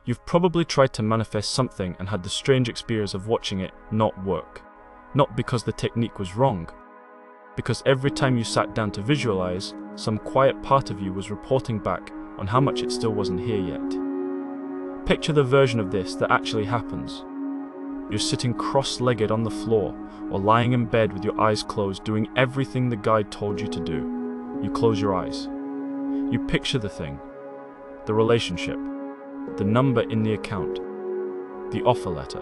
You've probably tried to manifest something and had the strange experience of watching it not work. Not because the technique was wrong, because every time you sat down to visualize, some quiet part of you was reporting back on how much it still wasn't here yet. Picture the version of this that actually happens. You're sitting cross-legged on the floor or lying in bed with your eyes closed, doing everything the guide told you to do. You close your eyes. You picture the thing, the relationship, the number in the account, the offer letter.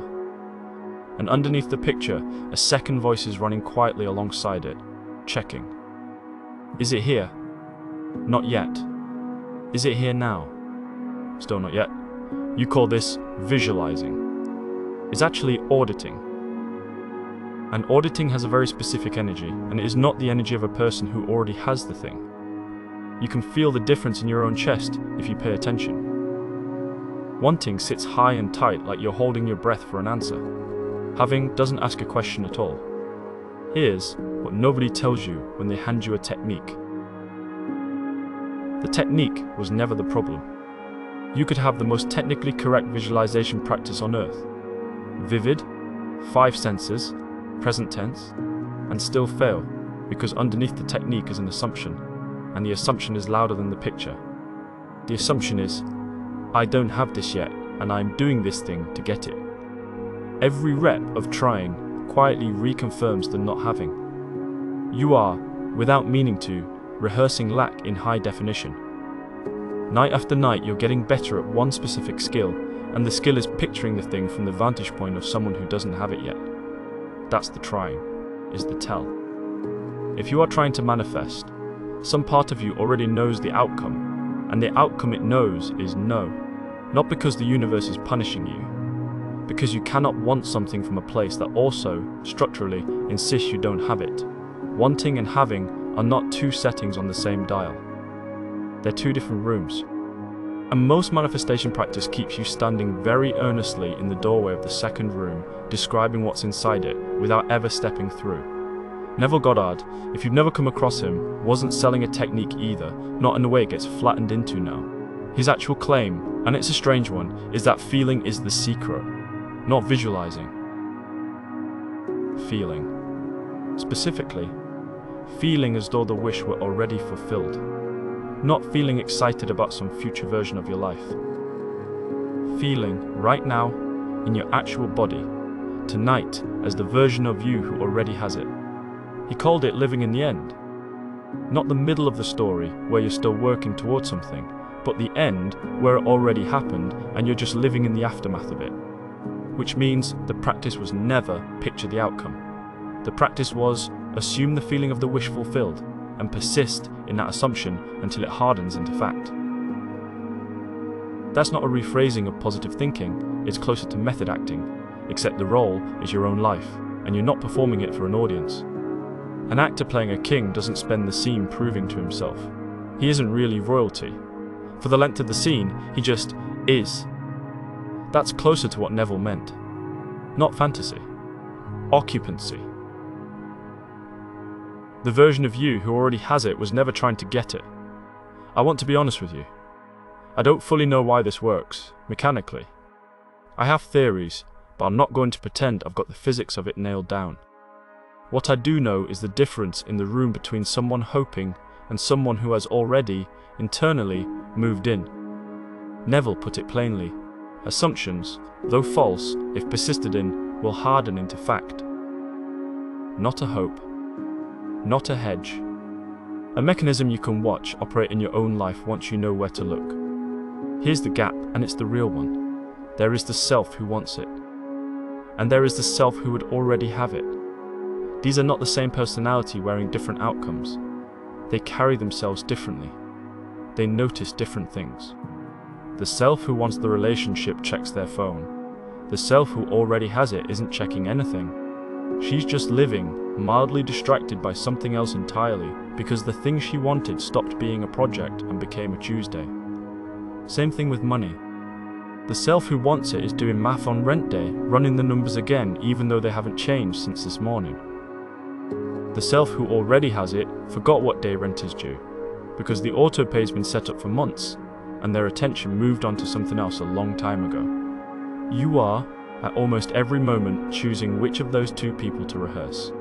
And underneath the picture, a second voice is running quietly alongside it, checking. Is it here? Not yet. Is it here now? Still not yet. You call this visualizing. It's actually auditing. And auditing has a very specific energy, and it is not the energy of a person who already has the thing. You can feel the difference in your own chest if you pay attention. Wanting sits high and tight, like you're holding your breath for an answer. Having doesn't ask a question at all. Here's what nobody tells you when they hand you a technique. The technique was never the problem. You could have the most technically correct visualization practice on earth. Vivid, 5 senses, present tense, and still fail because underneath the technique is an assumption, and the assumption is louder than the picture. The assumption is, I don't have this yet, and I'm doing this thing to get it. Every rep of trying quietly reconfirms the not having. You are, without meaning to, rehearsing lack in high definition. Night after night, you're getting better at one specific skill, and the skill is picturing the thing from the vantage point of someone who doesn't have it yet. That's the trying, is the tell. If you are trying to manifest, some part of you already knows the outcome, and the outcome it knows is no. Not because the universe is punishing you, because you cannot want something from a place that also, structurally, insists you don't have it. Wanting and having are not two settings on the same dial. They're two different rooms. And most manifestation practice keeps you standing very earnestly in the doorway of the second room, describing what's inside it, without ever stepping through. Neville Goddard, if you've never come across him, wasn't selling a technique either, not in the way it gets flattened into now. His actual claim, and it's a strange one, is that feeling is the secret. Not visualizing. Feeling. Specifically, feeling as though the wish were already fulfilled. Not feeling excited about some future version of your life. Feeling, right now, in your actual body, tonight, as the version of you who already has it. He called it living in the end. Not the middle of the story, where you're still working towards something, but the end, where it already happened, and you're just living in the aftermath of it. Which means the practice was never picture the outcome. The practice was assume the feeling of the wish fulfilled and persist in that assumption until it hardens into fact. That's not a rephrasing of positive thinking, it's closer to method acting, except the role is your own life, and you're not performing it for an audience. An actor playing a king doesn't spend the scene proving to himself. He isn't really royalty. For the length of the scene, he just is. That's closer to what Neville meant. Not fantasy. Occupancy. The version of you who already has it was never trying to get it. I want to be honest with you. I don't fully know why this works, mechanically. I have theories, but I'm not going to pretend I've got the physics of it nailed down. What I do know is the difference in the room between someone hoping and someone who has already, internally, moved in. Neville put it plainly. Assumptions, though false, if persisted in, will harden into fact. Not a hope. Not a hedge. A mechanism you can watch operate in your own life once you know where to look. Here's the gap, and it's the real one. There is the self who wants it. And there is the self who would already have it. These are not the same personality wearing different outcomes. They carry themselves differently. They notice different things. The self who wants the relationship checks their phone. The self who already has it isn't checking anything. She's just living, mildly distracted by something else entirely, because the thing she wanted stopped being a project and became a Tuesday. Same thing with money. The self who wants it is doing math on rent day, running the numbers again even though they haven't changed since this morning. The self who already has it forgot what day rent is due, because the auto-pay's been set up for months, and their attention moved on to something else a long time ago. You are, at almost every moment, choosing which of those two people to rehearse.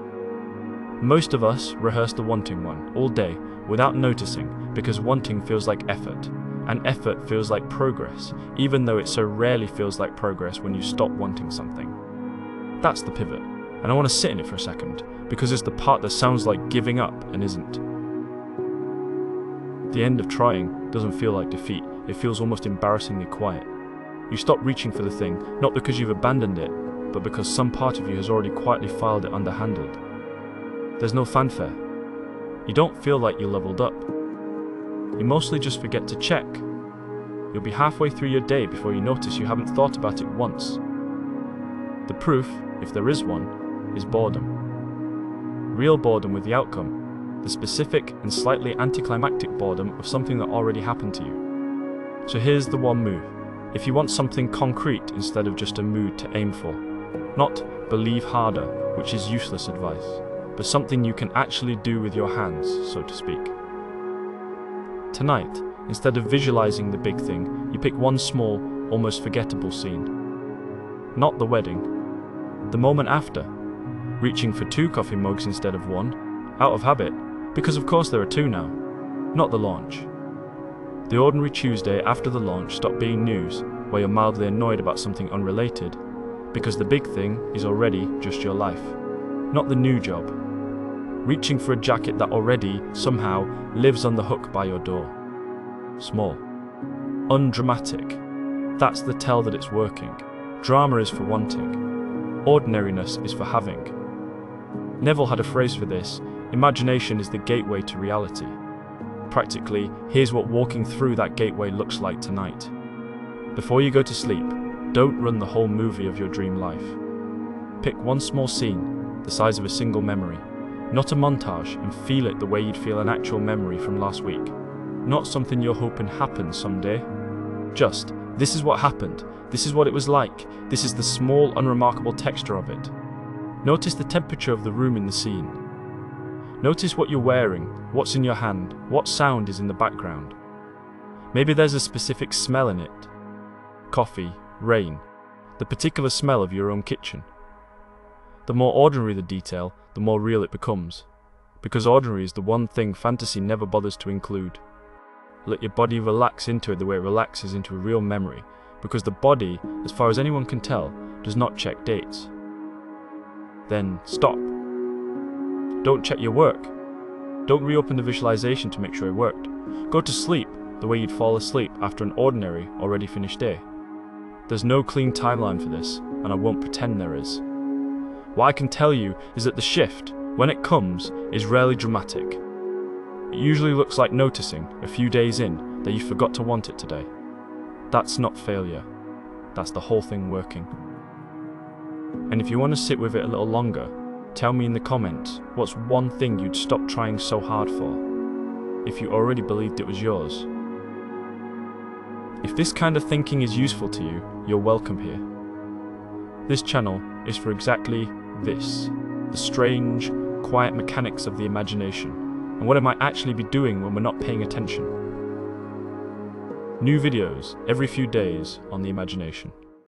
Most of us rehearse the wanting one all day without noticing, because wanting feels like effort, and effort feels like progress, even though it so rarely feels like progress when you stop wanting something. That's the pivot, and I want to sit in it for a second, because it's the part that sounds like giving up and isn't. The end of trying doesn't feel like defeat, it feels almost embarrassingly quiet. You stop reaching for the thing, not because you've abandoned it, but because some part of you has already quietly filed it underhandled. There's no fanfare. You don't feel like you leveled up. You mostly just forget to check. You'll be halfway through your day before you notice you haven't thought about it once. The proof, if there is one, is boredom. Real boredom with the outcome, the specific and slightly anticlimactic boredom of something that already happened to you. So here's the one move. If you want something concrete instead of just a mood to aim for, not believe harder, which is useless advice, but something you can actually do with your hands, so to speak. Tonight, instead of visualizing the big thing, you pick one small, almost forgettable scene. Not the wedding, the moment after, reaching for 2 coffee mugs instead of 1, out of habit, because of course there are 2 now. Not the launch. The ordinary Tuesday after the launch stopped being news, where you're mildly annoyed about something unrelated, because the big thing is already just your life. Not the new job. Reaching for a jacket that already, somehow, lives on the hook by your door. Small. Undramatic. That's the tell that it's working. Drama is for wanting. Ordinariness is for having. Neville had a phrase for this: imagination is the gateway to reality. Practically, here's what walking through that gateway looks like tonight. Before you go to sleep, don't run the whole movie of your dream life. Pick one small scene, the size of a single memory, not a montage, and feel it the way you'd feel an actual memory from last week. Not something you're hoping happens someday. Just, this is what happened, this is what it was like, this is the small, unremarkable texture of it. Notice the temperature of the room in the scene. Notice what you're wearing, what's in your hand, what sound is in the background. Maybe there's a specific smell in it. Coffee, rain, the particular smell of your own kitchen. The more ordinary the detail, the more real it becomes, because ordinary is the one thing fantasy never bothers to include. Let your body relax into it the way it relaxes into a real memory, because the body, as far as anyone can tell, does not check dates. Then stop. Don't check your work. Don't reopen the visualization to make sure it worked. Go to sleep the way you'd fall asleep after an ordinary, already finished day. There's no clean timeline for this, and I won't pretend there is. What I can tell you is that the shift, when it comes, is rarely dramatic. It usually looks like noticing, a few days in, that you forgot to want it today. That's not failure. That's the whole thing working. And if you want to sit with it a little longer, tell me in the comments what's one thing you'd stop trying so hard for, if you already believed it was yours. If this kind of thinking is useful to you, you're welcome here. This channel is for exactly this, the strange, quiet mechanics of the imagination, and what it might actually be doing when we're not paying attention. New videos every few days on the imagination.